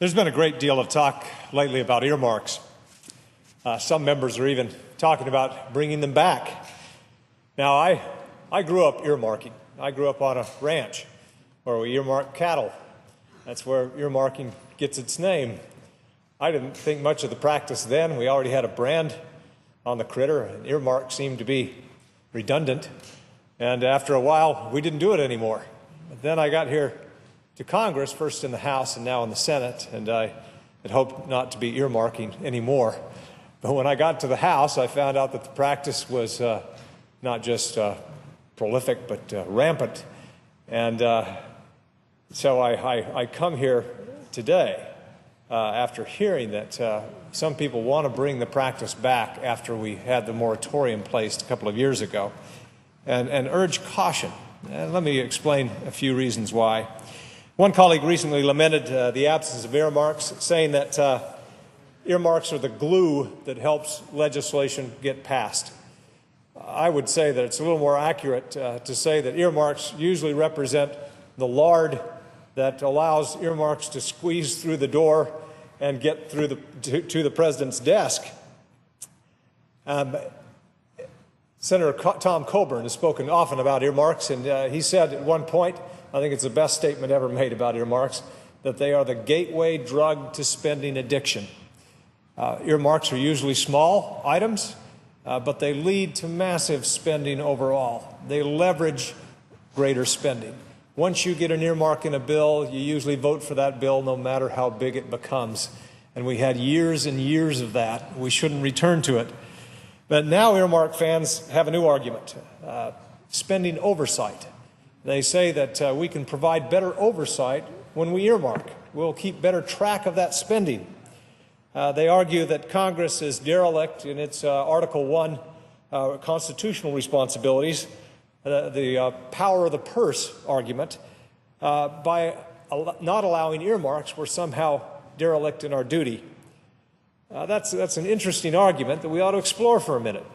There's been a great deal of talk lately about earmarks. Some members are even talking about bringing them back. Now, I grew up earmarking. I grew up on a ranch where we earmark cattle. That's where earmarking gets its name. I didn't think much of the practice then. We already had a brand on the critter, and earmark seemed to be redundant. And after a while, we didn't do it anymore. But then I got here to Congress, first in the House and now in the Senate, and I had hoped not to be earmarking anymore. But when I got to the House, I found out that the practice was not just prolific, but rampant. And so I come here today after hearing that some people want to bring the practice back after we had the moratorium placed a couple of years ago, and urge caution. And let me explain a few reasons why. One colleague recently lamented the absence of earmarks, saying that earmarks are the glue that helps legislation get passed. I would say that it's a little more accurate to say that earmarks usually represent the lard that allows earmarks to squeeze through the door and get through to the president's desk. Senator Tom Coburn has spoken often about earmarks, and he said at one point, I think it's the best statement ever made about earmarks, that they are the gateway drug to spending addiction. Earmarks are usually small items, but they lead to massive spending overall. They leverage greater spending. Once you get an earmark in a bill, you usually vote for that bill no matter how big it becomes. And we had years and years of that. We shouldn't return to it. But now earmark fans have a new argument, spending oversight. They say that we can provide better oversight when we earmark. We'll keep better track of that spending. They argue that Congress is derelict in its Article 1 constitutional responsibilities, the power of the purse argument. By not allowing earmarks, we're somehow derelict in our duty. That's an interesting argument that we ought to explore for a minute.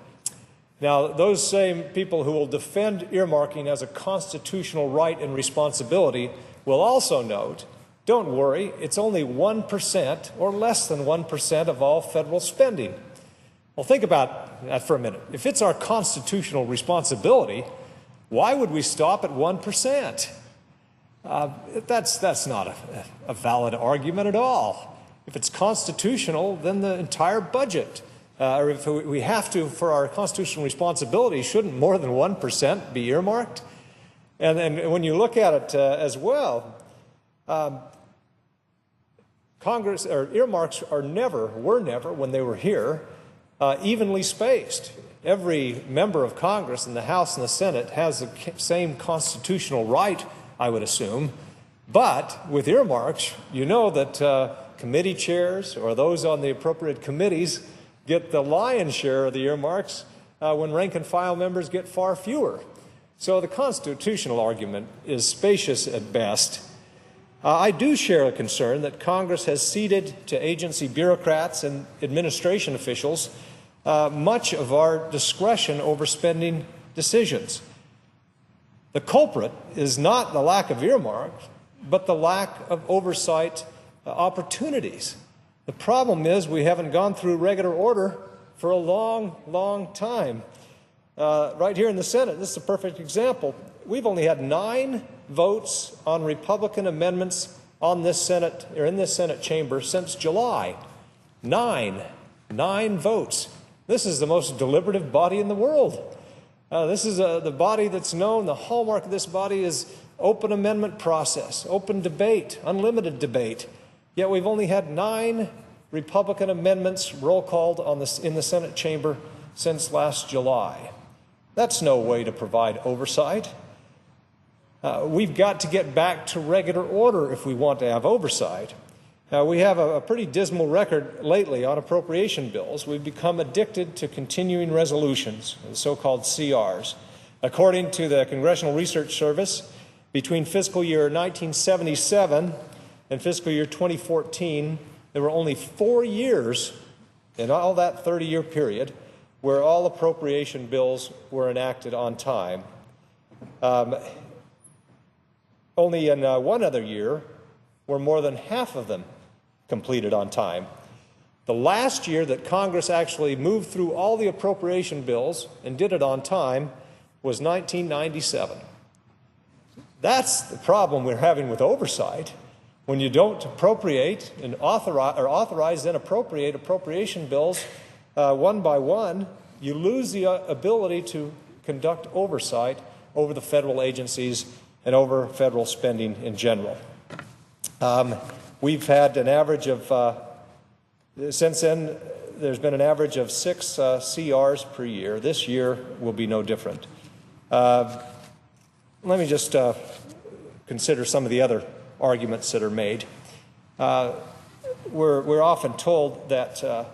Now, those same people who will defend earmarking as a constitutional right and responsibility will also note, don't worry, it's only 1% or less than 1% of all federal spending. Well, think about that for a minute. If it's our constitutional responsibility, why would we stop at 1%? That's not a valid argument at all. If it's constitutional, then the entire budget, or if we have to, for our constitutional responsibility, shouldn't more than 1% be earmarked? And when you look at it as well, Congress, or earmarks were never, when they were here, evenly spaced. Every member of Congress in the House and the Senate has the same constitutional right, I would assume. But with earmarks, you know that committee chairs or those on the appropriate committees get the lion's share of the earmarks when rank and file members get far fewer. So the constitutional argument is spacious at best. I do share a concern that Congress has ceded to agency bureaucrats and administration officials much of our discretion over spending decisions. The culprit is not the lack of earmarks, but the lack of oversight opportunities. The problem is we haven't gone through regular order for a long, long time. Right here in the Senate, this is a perfect example. We've only had 9 votes on Republican amendments on this Senate, or in this Senate chamber since July. 9 votes. This is the most deliberative body in the world. This is the body that's known, the hallmark of this body is open amendment process, open debate, unlimited debate. Yet we've only had 9 Republican amendments roll called in the Senate chamber since last July. That's no way to provide oversight. We've got to get back to regular order if we want to have oversight. We have a pretty dismal record lately on appropriation bills. We've become addicted to continuing resolutions, the so-called CRs. According to the Congressional Research Service, between fiscal year 1977 and fiscal year 2014, there were only 4 years in all that 30-year period where all appropriation bills were enacted on time. Only in one other year were more than half of them completed on time. The last year that Congress actually moved through all the appropriation bills and did it on time was 1997. That's the problem we're having with oversight. When you don't appropriate and authorize then appropriate appropriation bills one by one, you lose the ability to conduct oversight over the federal agencies and over federal spending in general. We've had an average of, since then, there's been an average of 6 CRs per year. This year will be no different. Let me just consider some of the other arguments that are made. We're often told that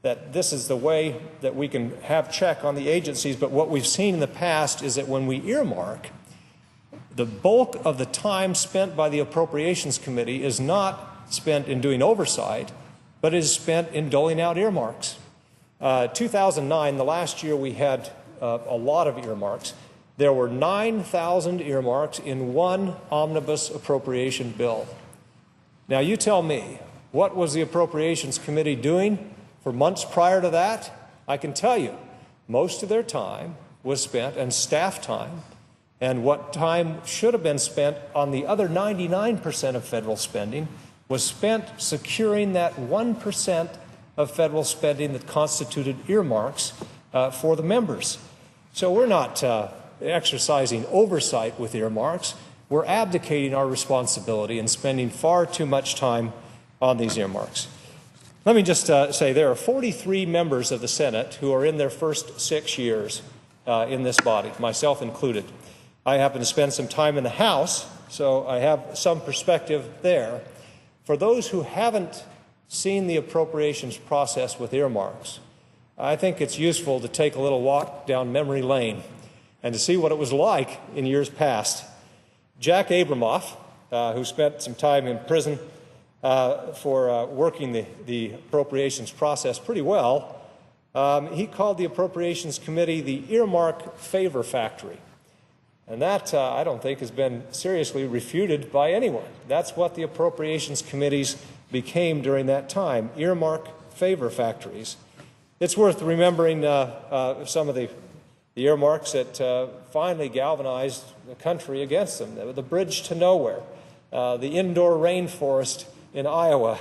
that this is the way that we can have check on the agencies, but what we've seen in the past is that when we earmark, the bulk of the time spent by the Appropriations Committee is not spent in doing oversight, but is spent in doling out earmarks. 2009, the last year we had a lot of earmarks. There were 9,000 earmarks in one omnibus appropriation bill. Now you tell me, what was the Appropriations Committee doing for months prior to that? I can tell you, most of their time was spent, and staff time, and what time should have been spent on the other 99% of federal spending was spent securing that 1% of federal spending that constituted earmarks for the members. So we're not exercising oversight with earmarks. We're abdicating our responsibility and spending far too much time on these earmarks. Let me just say there are 43 members of the Senate who are in their first 6 years in this body, myself included. I happen to spend some time in the House, so I have some perspective there. For those who haven't seen the appropriations process with earmarks, I think it's useful to take a little walk down memory lane and to see what it was like in years past. Jack Abramoff, who spent some time in prison for working the appropriations process pretty well, he called the Appropriations Committee the earmark favor factory. And that, I don't think, has been seriously refuted by anyone. That's what the Appropriations Committees became during that time, earmark favor factories. It's worth remembering some of the earmarks that finally galvanized the country against them. The bridge to nowhere, the indoor rainforest in Iowa.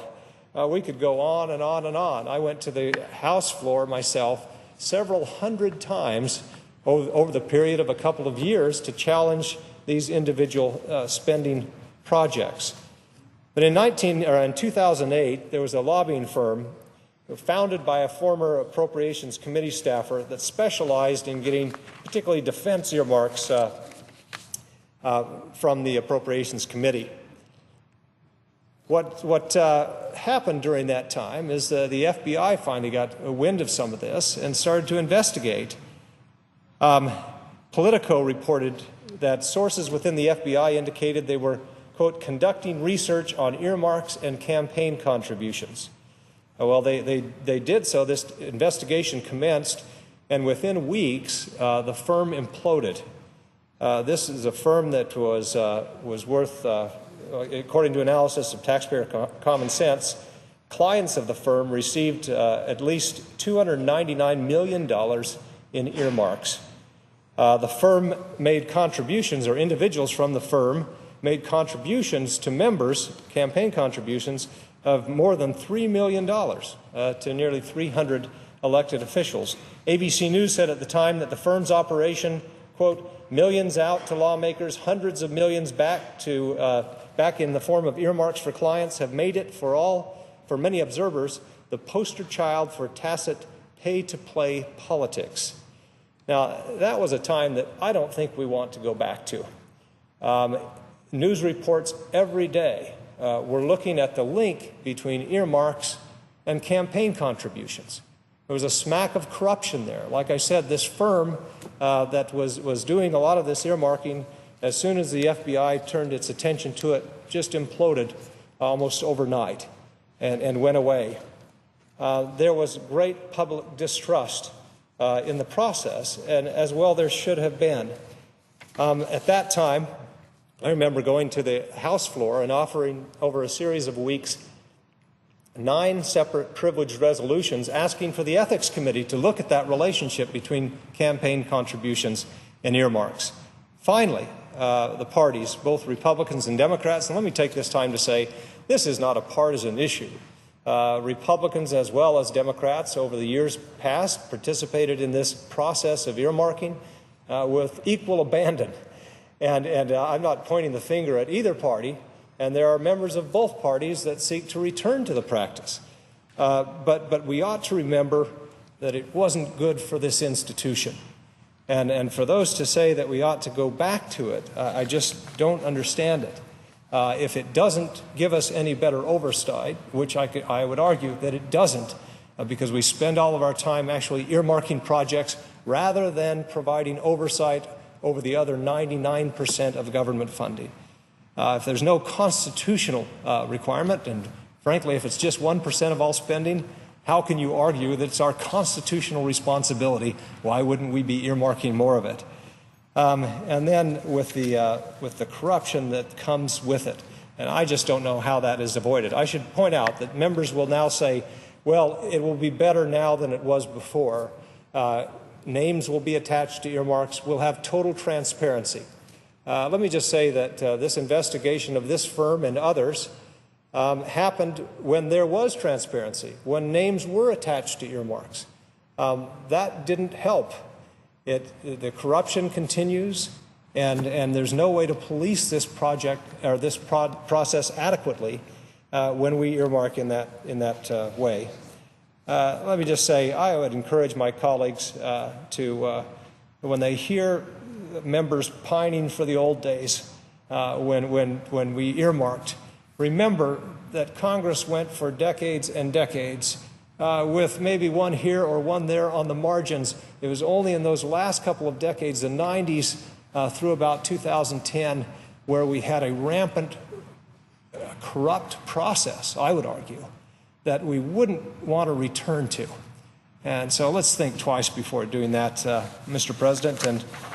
We could go on and on and on. I went to the House floor myself several hundred times over the period of a couple of years to challenge these individual spending projects. But in 2008, there was a lobbying firm founded by a former Appropriations Committee staffer that specialized in getting particularly defense earmarks from the Appropriations Committee. What happened during that time is the FBI finally got a wind of some of this and started to investigate. Politico reported that sources within the FBI indicated they were, quote, conducting research on earmarks and campaign contributions. Well, they did so. This investigation commenced, and within weeks, the firm imploded. This is a firm that was worth, according to analysis of taxpayer common sense, clients of the firm received at least $299 million in earmarks. The firm made contributions, or individuals from the firm made contributions to members, campaign contributions, of more than $3 million to nearly 300 elected officials. ABC News said at the time that the firm's operation, quote, millions out to lawmakers, hundreds of millions back in the form of earmarks for clients, have made it for many observers, the poster child for tacit pay-to-play politics. Now, that was a time that I don't think we want to go back to. News reports every day were looking at the link between earmarks and campaign contributions. There was a smack of corruption there. Like I said, this firm that was doing a lot of this earmarking, as soon as the FBI turned its attention to it, just imploded almost overnight and went away. There was great public distrust in the process, and as well there should have been. At that time, I remember going to the House floor and offering over a series of weeks 9 separate privileged resolutions asking for the Ethics Committee to look at that relationship between campaign contributions and earmarks. Finally, the parties, both Republicans and Democrats, and let me take this time to say this is not a partisan issue. Republicans as well as Democrats over the years past participated in this process of earmarking with equal abandon. And I'm not pointing the finger at either party, and there are members of both parties that seek to return to the practice. But we ought to remember that it wasn't good for this institution. And for those to say that we ought to go back to it, I just don't understand it. If it doesn't give us any better oversight, which I would argue that it doesn't, because we spend all of our time actually earmarking projects rather than providing oversight over the other 99% of government funding. If there's no constitutional requirement, and frankly, if it's just 1% of all spending, how can you argue that it's our constitutional responsibility? Why wouldn't we be earmarking more of it? And then with the corruption that comes with it, and I just don't know how that is avoided. I should point out that members will now say, well, it will be better now than it was before. Names will be attached to earmarks. We'll have total transparency. Let me just say that this investigation of this firm and others happened when there was transparency, when names were attached to earmarks. That didn't help. The corruption continues, and there's no way to police this project or this process adequately when we earmark in that way. Let me just say, I would encourage my colleagues to, when they hear members pining for the old days when we earmarked, remember that Congress went for decades and decades with maybe one here or one there on the margins. It was only in those last couple of decades, the 90s through about 2010, where we had a rampant corrupt process, I would argue, that we wouldn't want to return to. And so let's think twice before doing that, Mr. President. And